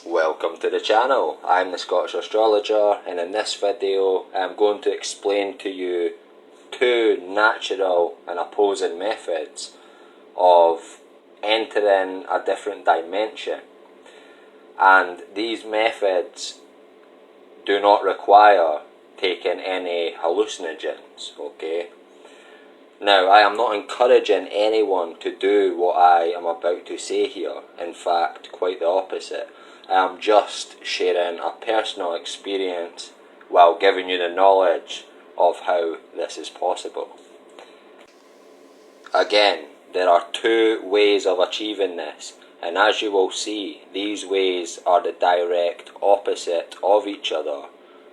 Welcome to the channel. I'm the Scottish Astrologer, and in this video I'm going to explain to you two natural and opposing methods of entering a different dimension. And these methods do not require taking any hallucinogens, okay? Now, I am not encouraging anyone to do what I am about to say here. In fact, quite the opposite. I am just sharing a personal experience while giving you the knowledge of how this is possible. Again, there are two ways of achieving this, and as you will see, these ways are the direct opposite of each other,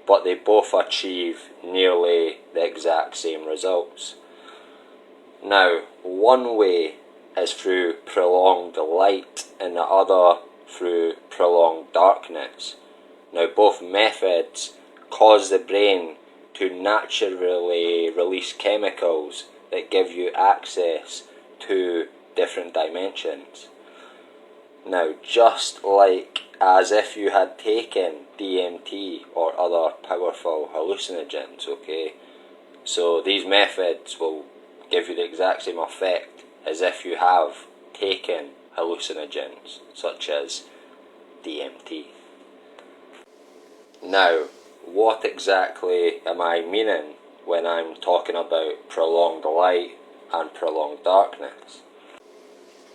but they both achieve nearly the exact same results. Now, one way is through prolonged light and the other through prolonged darkness. Now, both methods cause the brain to naturally release chemicals that give you access to different dimensions. Now, just like as if you had taken DMT or other powerful hallucinogens, okay? So these methods will give you the exact same effect as if you have taken hallucinogens such as DMT. Now, what exactly am I meaning when I'm talking about prolonged light and prolonged darkness?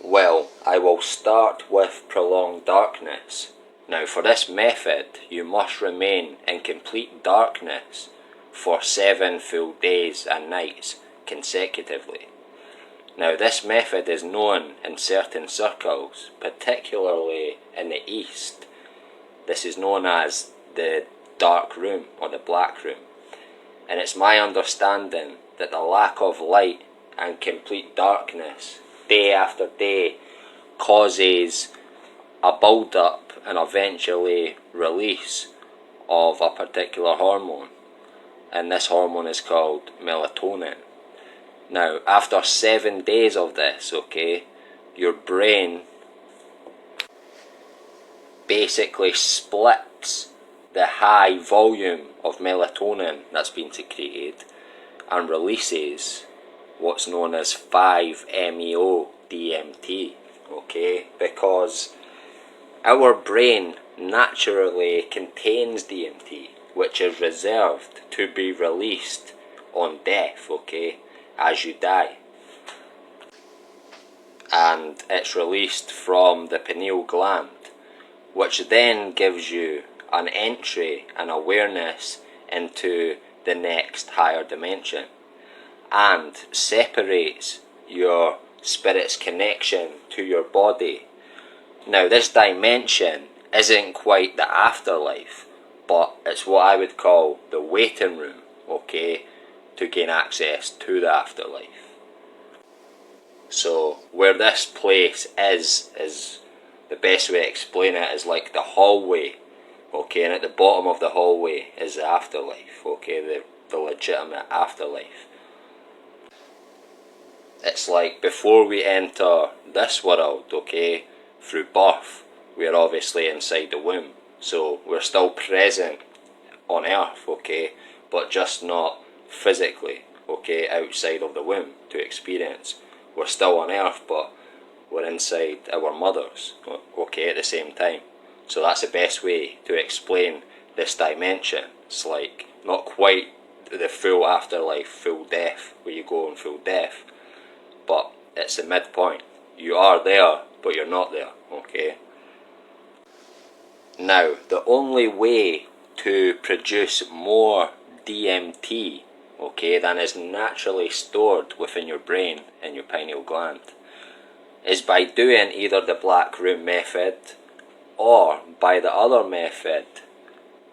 Well, I will start with prolonged darkness. Now, for this method, you must remain in complete darkness for 7 full days and nights consecutively. Now, this method is known in certain circles, particularly in the East. This is known as the dark room or the black room. And it's my understanding that the lack of light and complete darkness day after day causes a build-up and eventually release of a particular hormone. And this hormone is called melatonin. Now, after 7 days of this, okay, your brain basically splits the high volume of melatonin that's been secreted and releases what's known as 5-MeO-DMT, okay, because our brain naturally contains DMT, which is reserved to be released on death, okay, as you die. And it's released from the pineal gland, which then gives you an entry and awareness into the next higher dimension and separates your spirit's connection to your body. Now, this dimension isn't quite the afterlife, but it's what I would call the waiting room, okay, to gain access to the afterlife. So where this place is the best way to explain it is like the hallway, okay, and at the bottom of the hallway is the afterlife, okay, the legitimate afterlife. It's like before we enter this world, okay, through birth, we are obviously inside the womb, so we're still present on earth, okay, but just not physically, okay, outside of the womb to experience. We're still on earth, but we're inside our mothers, okay, at the same time. So that's the best way to explain this dimension. It's like not quite the full afterlife, full death, where you go in full death, but it's the midpoint. You are there, but you're not there, okay? Now, the only way to produce more DMT, okay, than is naturally stored within your brain and your pineal gland is by doing either the black room method or by the other method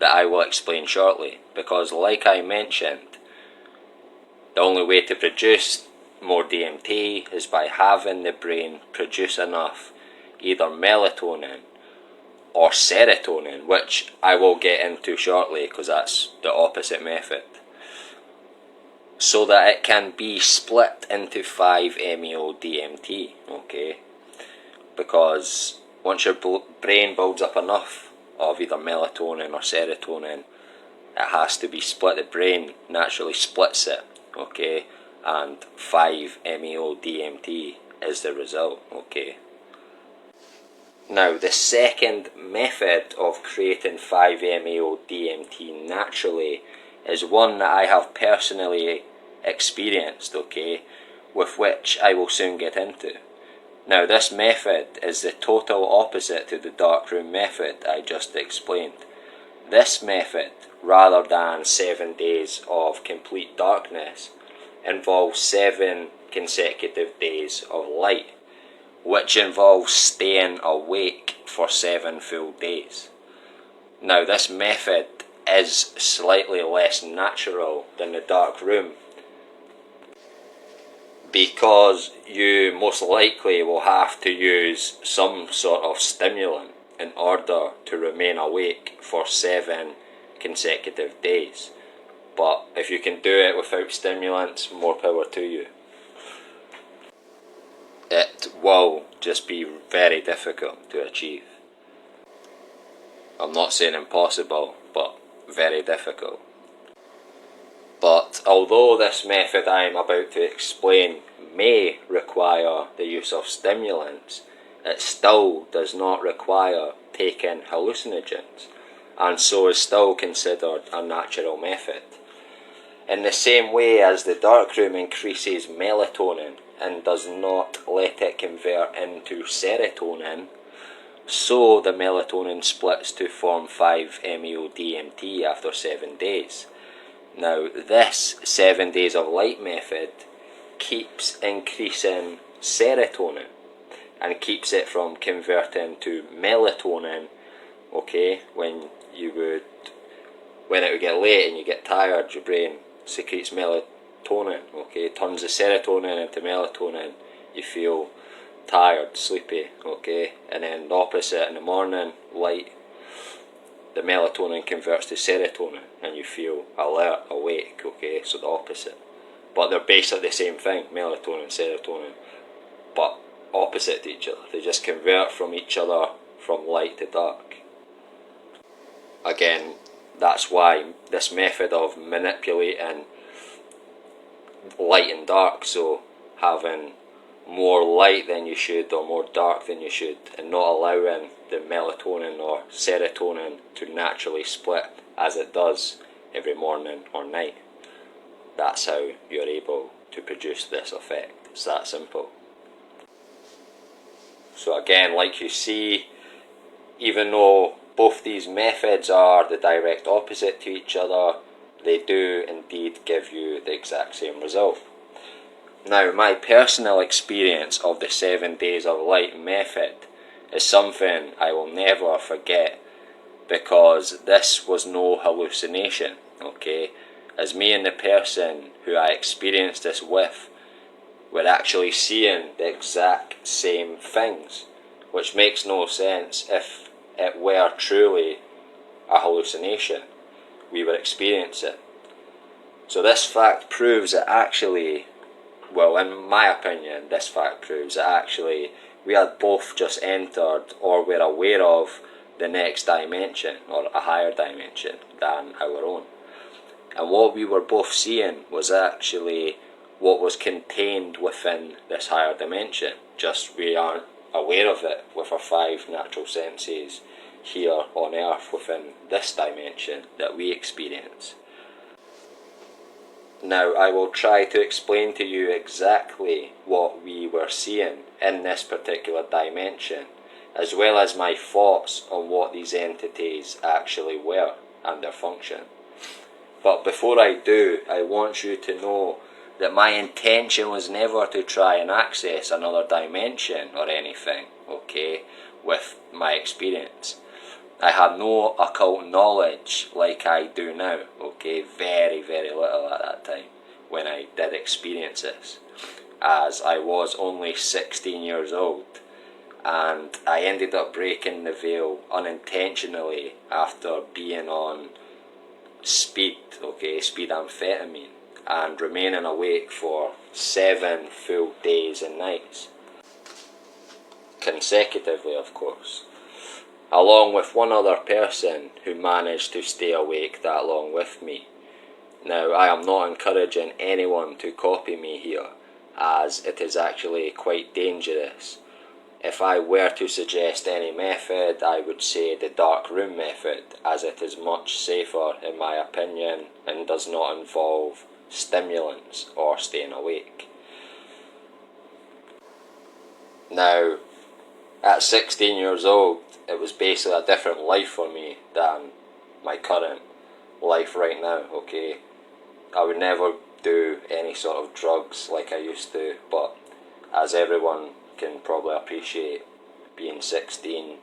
that I will explain shortly, because like I mentioned, the only way to produce more DMT is by having the brain produce enough either melatonin or serotonin, which I will get into shortly because that's the opposite method, so that it can be split into 5-MeO-DMT, okay? Because once your brain builds up enough of either melatonin or serotonin, it has to be split. The brain naturally splits it, okay, and 5-MeO-DMT is the result, okay. Now, the second method of creating 5-MeO-DMT naturally is one that I have personally experienced, okay, with which I will soon get into. Now, this method is the total opposite to the darkroom method I just explained. This method, rather than 7 days of complete darkness, involves 7 consecutive days of light, which involves staying awake for 7 full days. Now, this method is slightly less natural than the dark room, because you most likely will have to use some sort of stimulant in order to remain awake for 7 consecutive days. But if you can do it without stimulants, more power to you. It will just be very difficult to achieve. I'm not saying impossible, but very difficult. But although this method I am about to explain may require the use of stimulants, it still does not require taking hallucinogens, and so is still considered a natural method. In the same way as the darkroom increases melatonin and does not let it convert into serotonin, so the melatonin splits to form 5-MeO-DMT after 7 days. Now, this 7 days of light method keeps increasing serotonin and keeps it from converting to melatonin, okay, when it would get late and you get tired, your brain secretes melatonin, okay, turns the serotonin into melatonin, you feel tired, sleepy, okay, and then the opposite in the morning, light, the melatonin converts to serotonin and you feel alert, awake, okay, so the opposite. But they're basically the same thing, melatonin, serotonin, but opposite to each other. They just convert from each other from light to dark. Again, that's why this method of manipulating light and dark, so having more light than you should or more dark than you should, and not allowing the melatonin or serotonin to naturally split as it does every morning or night. That's how you're able to produce this effect. It's that simple. So again, like you see, even though both these methods are the direct opposite to each other, they do indeed give you the exact same result. Now, my personal experience of the 7 days of light method is something I will never forget, because this was no hallucination, okay? As me and the person who I experienced this with were actually seeing the exact same things, which makes no sense if it were truly a hallucination. We were experiencing it. So this fact proves that actually, well, in my opinion, this fact proves that actually we had both just entered or were aware of the next dimension, or a higher dimension than our own. And what we were both seeing was actually what was contained within this higher dimension, just we aren't aware of it with our 5 natural senses here on earth within this dimension that we experience. Now, I will try to explain to you exactly what we were seeing in this particular dimension, as well as my thoughts on what these entities actually were and their function. But before I do, I want you to know that my intention was never to try and access another dimension or anything, okay, with my experience. I had no occult knowledge like I do now, okay, very, very little at that time when I did experience this, as I was only 16 years old, and I ended up breaking the veil unintentionally after being on speed amphetamine, and remaining awake for 7 full days and nights, consecutively of course. A along with one other person who managed to stay awake that long with me. Now, I am not encouraging anyone to copy me here, as it is actually quite dangerous. If I were to suggest any method, I would say the dark room method, as it is much safer in my opinion and does not involve stimulants or staying awake. Now, at 16 years old, it was basically a different life for me than my current life right now, okay? I would never do any sort of drugs like I used to, but as everyone can probably appreciate, being 16,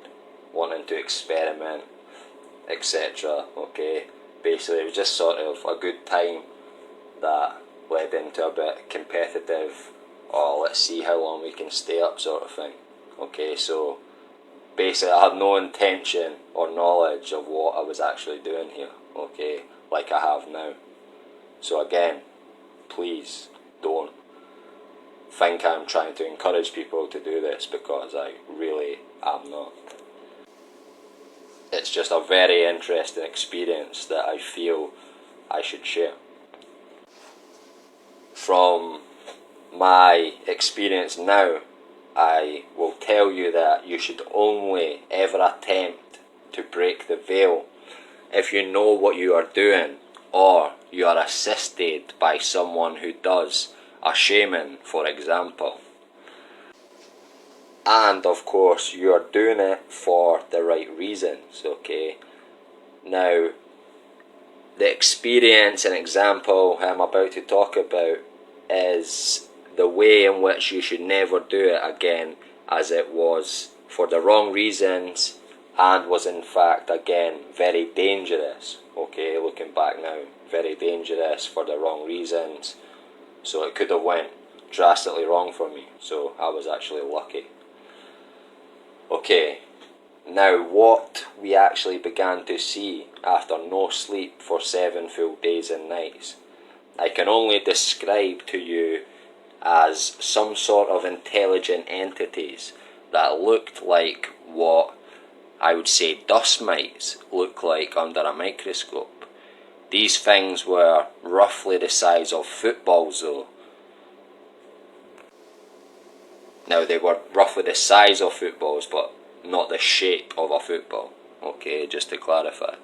wanting to experiment, etc., okay? Basically, it was just sort of a good time that led into a bit competitive, let's see how long we can stay up sort of thing. Okay, so basically I had no intention or knowledge of what I was actually doing here, okay, like I have now. So again, please don't think I'm trying to encourage people to do this, because I really am not. It's just a very interesting experience that I feel I should share. From my experience now, I will tell you that you should only ever attempt to break the veil if you know what you are doing, or you are assisted by someone who does, a shaman for example. And of course you are doing it for the right reasons, okay? Now, the experience and example I'm about to talk about is the way in which you should never do it again, as it was for the wrong reasons and was in fact again very dangerous, okay? Looking back now, very dangerous for the wrong reasons, so it could have went drastically wrong for me, so I was actually lucky. Okay, now what we actually began to see after no sleep for 7 full days and nights, I can only describe to you as some sort of intelligent entities that looked like what I would say dust mites look like under a microscope. These things were roughly the size of footballs though. Now they were roughly the size of footballs, but not the shape of a football, okay, just to clarify.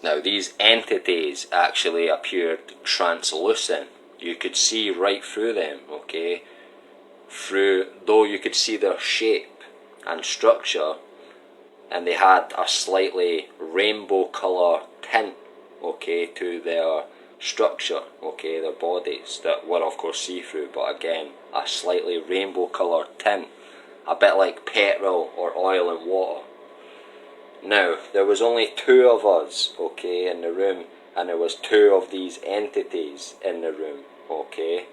Now these entities actually appeared translucent. You could see right through them, okay? Though you could see their shape and structure, and they had a slightly rainbow colour tint, okay, to their structure, okay, their bodies, that were of course see-through, but again, a slightly rainbow colour tint, a bit like petrol or oil and water. Now, there was only 2 of us, okay, in the room, and there was 2 of these entities in the room, okay.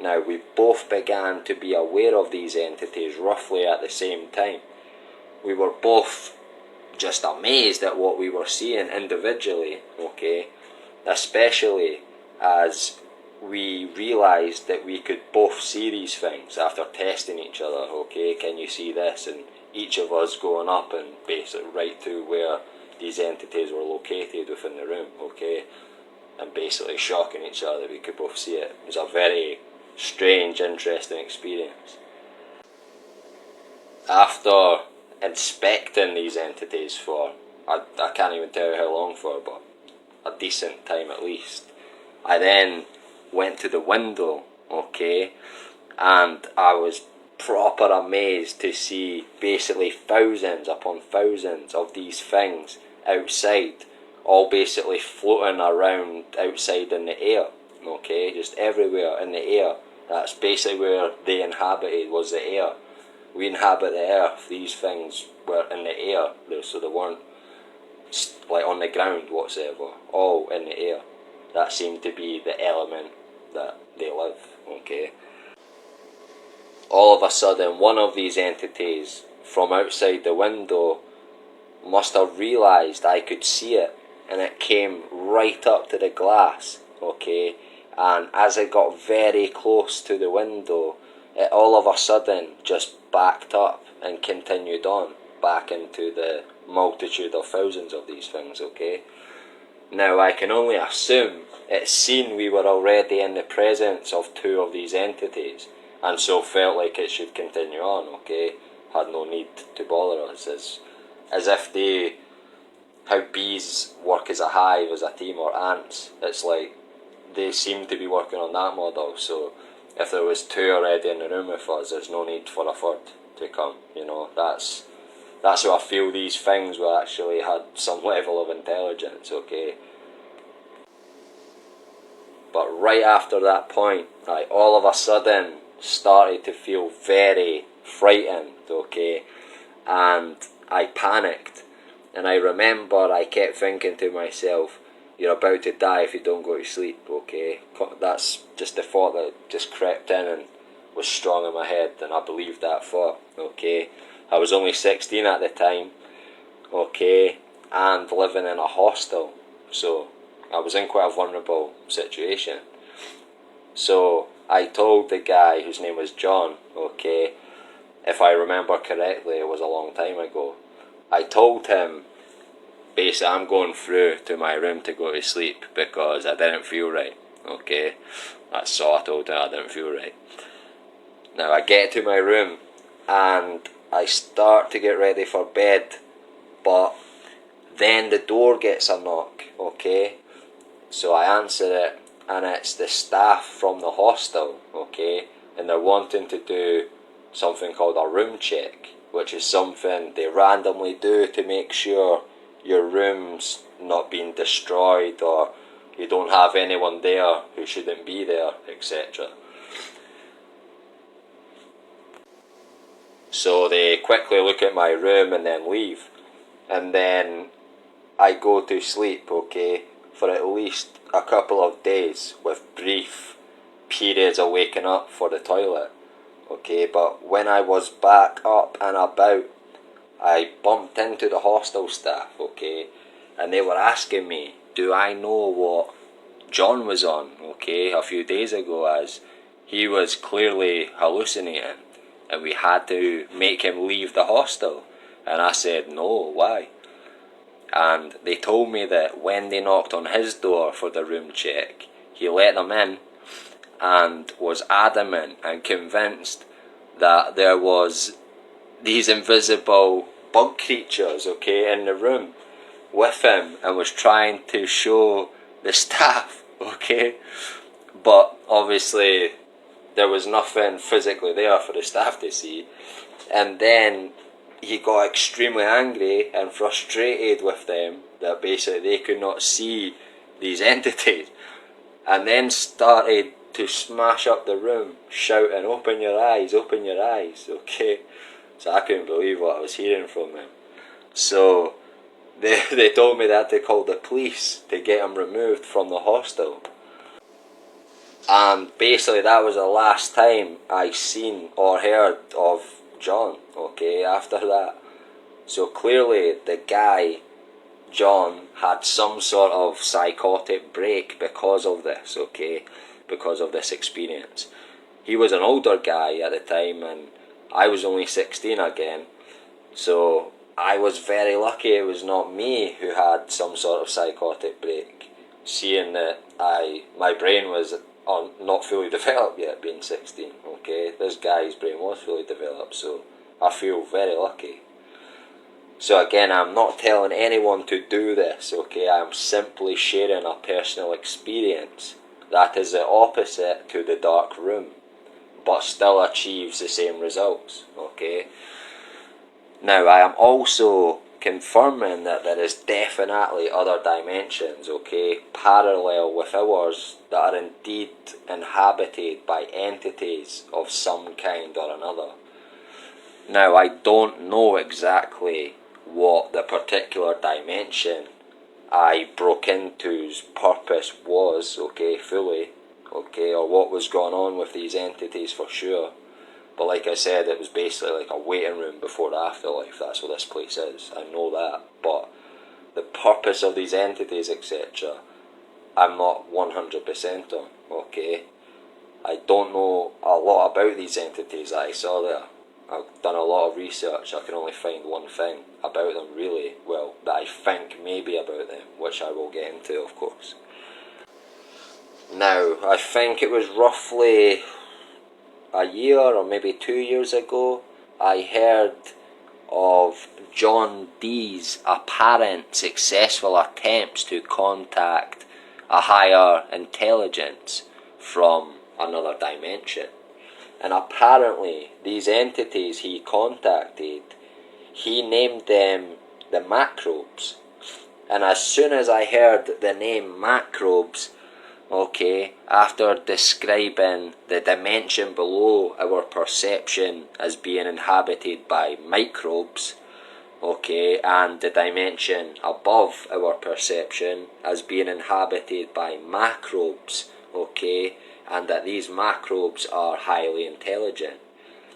Now, we both began to be aware of these entities roughly at the same time. We were both just amazed at what we were seeing individually, okay, especially as we realised that we could both see these things after testing each other, okay, can you see this, and each of us going up and basically right to where these entities were located within the room, okay, and basically shocking each other that we could both see it. It was a very strange, interesting experience. After inspecting these entities for, I can't even tell you how long for, but a decent time at least, I then went to the window, okay, and I was proper amazed to see basically thousands upon thousands of these things outside, all basically floating around outside in the air, okay, just everywhere in the air. That's basically where they inhabited, was the air. We inhabit the earth, these things were in the air, so they weren't like on the ground whatsoever, all in the air. That seemed to be the element that they live, okay. All of a sudden, one of these entities from outside the window must have realised I could see it, and it came right up to the glass, okay, and as it got very close to the window, it all of a sudden just backed up and continued on back into the multitude of thousands of these things, okay? Now, I can only assume it's seen we were already in the presence of two of these entities, and so felt like it should continue on, okay? Had no need to bother us, as if how bees work as a hive, as a team, or ants. It's like they seem to be working on that model, so if there was two already in the room with us, there's no need for a third to come, you know. That's how I feel these things were actually had some level of intelligence, okay? But right after that point, I all of a sudden started to feel very frightened, okay? And I panicked. And I remember I kept thinking to myself, you're about to die if you don't go to sleep, okay? That's just the thought that just crept in and was strong in my head, and I believed that thought, okay? I was only 16 at the time, okay, and living in a hostel, so I was in quite a vulnerable situation. So I told the guy, whose name was John, okay, if I remember correctly, it was a long time ago, I told him, basically, I'm going through to my room to go to sleep because I didn't feel right, okay? That's all I told him, I didn't feel right. Now I get to my room and I start to get ready for bed, but then the door gets a knock, okay? So I answer it, and it's the staff from the hostel, okay? And they're wanting to do something called a room check, which is something they randomly do to make sure your room's not being destroyed or you don't have anyone there who shouldn't be there, etc. So they quickly look at my room and then leave. And then I go to sleep, okay, for at least a couple of days with brief periods of waking up for the toilet, okay? But when I was back up and about, I bumped into the hostel staff, okay, and they were asking me, do I know what John was on, okay, a few days ago, as he was clearly hallucinating and we had to make him leave the hostel. And I said, no, why? And they told me that when they knocked on his door for the room check, he let them in and was adamant and convinced that there was these invisible bug creatures, okay, in the room with him, and was trying to show the staff, okay, but obviously there was nothing physically there for the staff to see. And then he got extremely angry and frustrated with them that basically they could not see these entities, and then started to smash up the room shouting, open your eyes, okay? So I couldn't believe what I was hearing from him. So they told me they had to call the police to get him removed from the hostel. And basically that was the last time I seen or heard of John, okay, after that. So clearly the guy, John, had some sort of psychotic break because of this, okay, because of this experience. He was an older guy at the time and I was only 16 again, so I was very lucky it was not me who had some sort of psychotic break, seeing that my brain was not fully developed yet, being 16, okay? This guy's brain was fully developed, so I feel very lucky. So again, I'm not telling anyone to do this, okay? I'm simply sharing a personal experience that is the opposite to the dark room, but still achieves the same results, okay? Now, I am also confirming that there is definitely other dimensions, okay, parallel with ours, that are indeed inhabited by entities of some kind or another. Now, I don't know exactly what the particular dimension I broke into's purpose was, okay, fully, okay, or what was going on with these entities for sure. But like I said, it was basically like a waiting room before the afterlife. That's what this place is. I know that. But the purpose of these entities, etc., I'm not 100% on, okay? I don't know a lot about these entities that I saw there. I've done a lot of research. I can only find one thing about them really, well, that I think maybe about them, which I will get into, of course. Now, I think it was roughly a year or maybe 2 years ago, I heard of John Dee's apparent successful attempts to contact a higher intelligence from another dimension. And apparently these entities he contacted, he named them the Macrobes. And as soon as I heard the name Macrobes, okay, after describing the dimension below our perception as being inhabited by microbes, okay, and the dimension above our perception as being inhabited by macrobes, okay, and that these macrobes are highly intelligent.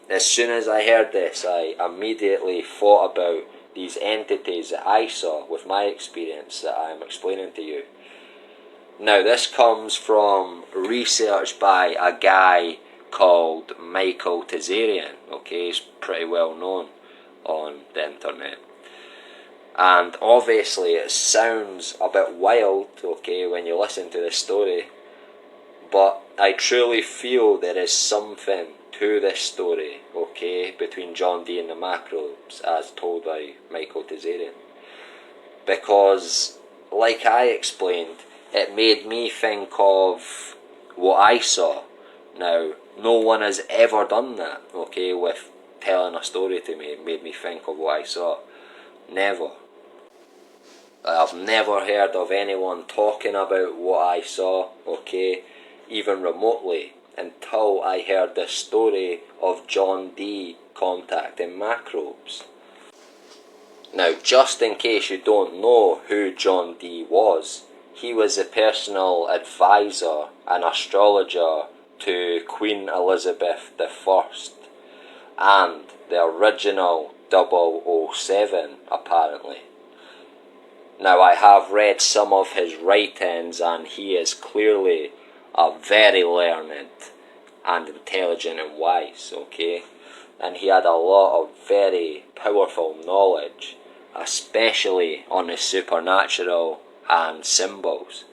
As soon as I heard this, I immediately thought about these entities that I saw with my experience that I am explaining to you. Now, this comes from research by a guy called Michael Tazarian, okay, he's pretty well known on the internet. And obviously it sounds a bit wild, okay, when you listen to this story, but I truly feel there is something to this story, okay, between John Dee and the Macrobes, as told by Michael Tazarian. Because, like I explained, it made me think of what I saw. Now, no one has ever done that, okay, with telling a story to me. It made me think of what I saw. Never. I've never heard of anyone talking about what I saw, okay, even remotely, until I heard the story of John Dee contacting Macrobes. Now, just in case you don't know who John Dee was, he was a personal advisor and astrologer to Queen Elizabeth I and the original 007, apparently. Now, I have read some of his writings, and he is clearly a very learned and intelligent and wise, okay? And he had a lot of very powerful knowledge, especially on the supernatural and symbols.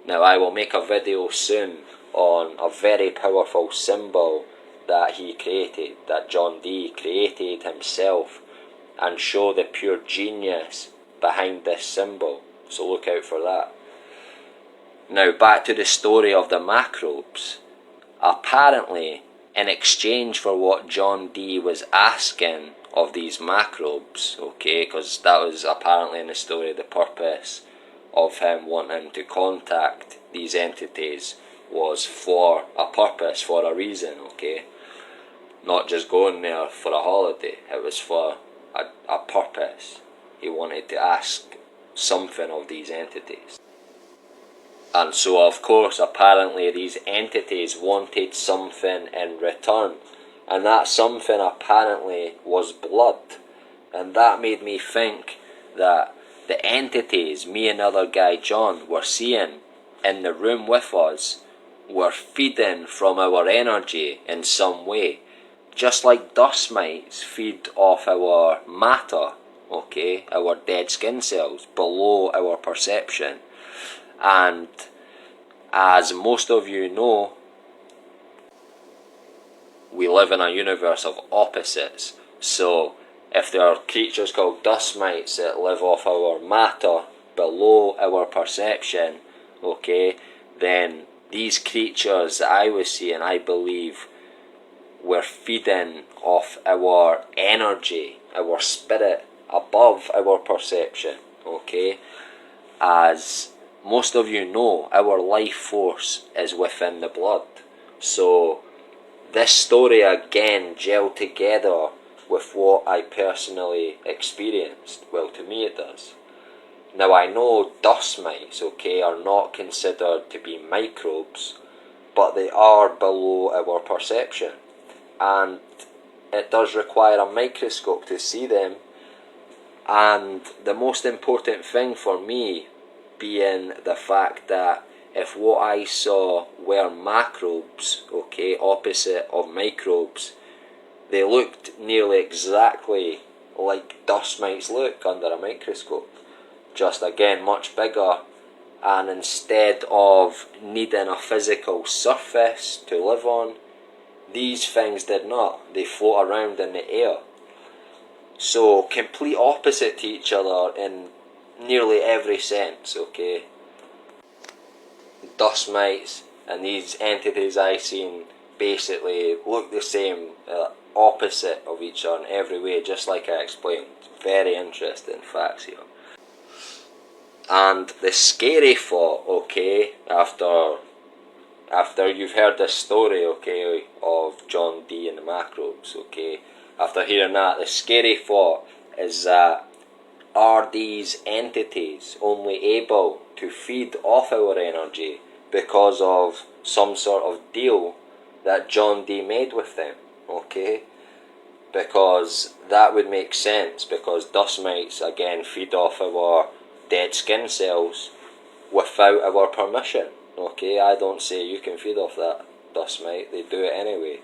Now, I will make a video soon on a very powerful symbol that he created, that John Dee created himself, and show the pure genius behind this symbol, so look out for that. Now, back to the story of the Macrobes. Apparently, in exchange for what John Dee was asking of these Macrobes, okay, because that was apparently in the story the purpose of him wanting to contact these entities was for a purpose, for a reason, okay? Not just going there for a holiday, it was for a purpose. He wanted to ask something of these entities. And so, of course, apparently these entities wanted something in return. And that something apparently was blood. And that made me think that the entities me and the other guy John were seeing in the room with us were feeding from our energy in some way. Just like dust mites feed off our matter, okay, our dead skin cells, below our perception. And as most of you know, we live in a universe of opposites. So if there are creatures called dust mites that live off our matter below our perception, okay, then these creatures that I was seeing, I believe, were feeding off our energy, our spirit, above our perception, okay? As most of you know, our life force is within the blood. So this story again gelled together with what I personally experienced. Well, to me it does. Now, I know dust mites, okay, are not considered to be microbes, but they are below our perception. And it does require a microscope to see them. And the most important thing for me being the fact that if what I saw were macrobes, okay, opposite of microbes, they looked nearly exactly like dust mites look under a microscope. Just again, much bigger, and instead of needing a physical surface to live on, these things did not. They float around in the air. So, complete opposite to each other in nearly every sense, okay? Dust mites and these entities I seen basically look the same, opposite of each other in every way, just like I explained. Very interesting facts here. And the scary thought, okay, after you've heard this story, okay, of John Dee and the macrobes, okay, after hearing that, the scary thought is that, are these entities only able to feed off our energy because of some sort of deal that John Dee made with them, okay? Because that would make sense, because dust mites, again, feed off our dead skin cells without our permission, okay? I don't say you can feed off that dust mite, they do it anyway.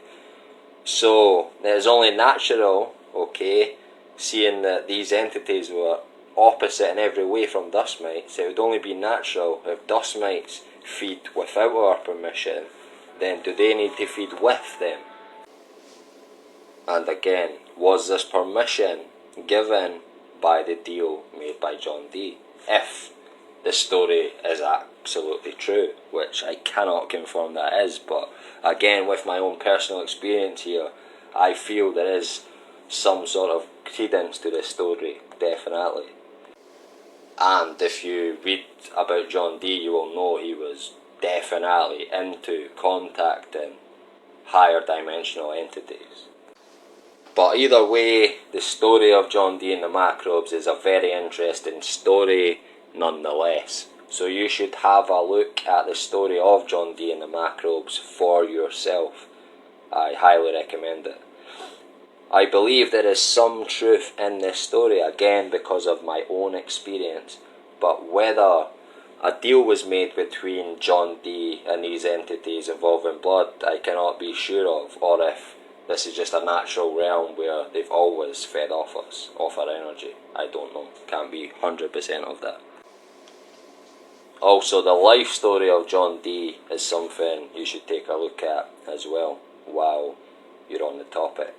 So, it is only natural, okay, seeing that these entities were opposite in every way from dust mites, it would only be natural if dust mites feed without our permission, then do they need to feed with them? And again, was this permission given by the deal made by John Dee? If the story is absolutely true, which I cannot confirm that is, but again, with my own personal experience here, I feel there is some sort of credence to this story, definitely. And if you read about John Dee, you will know he was definitely into contacting higher dimensional entities. But either way, the story of John Dee and the macrobes is a very interesting story nonetheless. So you should have a look at the story of John Dee and the macrobes for yourself. I highly recommend it. I believe there is some truth in this story, again because of my own experience, but whether a deal was made between John Dee and these entities involving blood, I cannot be sure of, or if this is just a natural realm where they've always fed off us, off our energy. I don't know, can't be 100% of that. Also, the life story of John Dee is something you should take a look at as well while you're on the topic.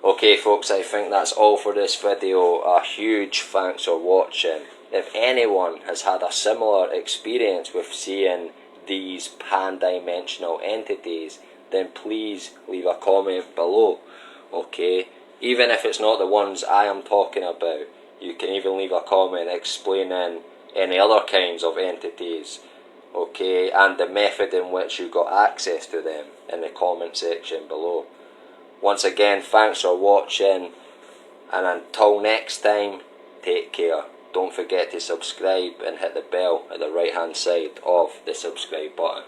Okay folks, I think that's all for this video. A huge thanks for watching. If anyone has had a similar experience with seeing these pan-dimensional entities, then please leave a comment below, okay? Even if it's not the ones I am talking about, you can even leave a comment explaining any other kinds of entities, okay, and the method in which you got access to them in the comment section below. Once again, thanks for watching, and until next time, take care. Don't forget to subscribe and hit the bell at the right hand side of the subscribe button.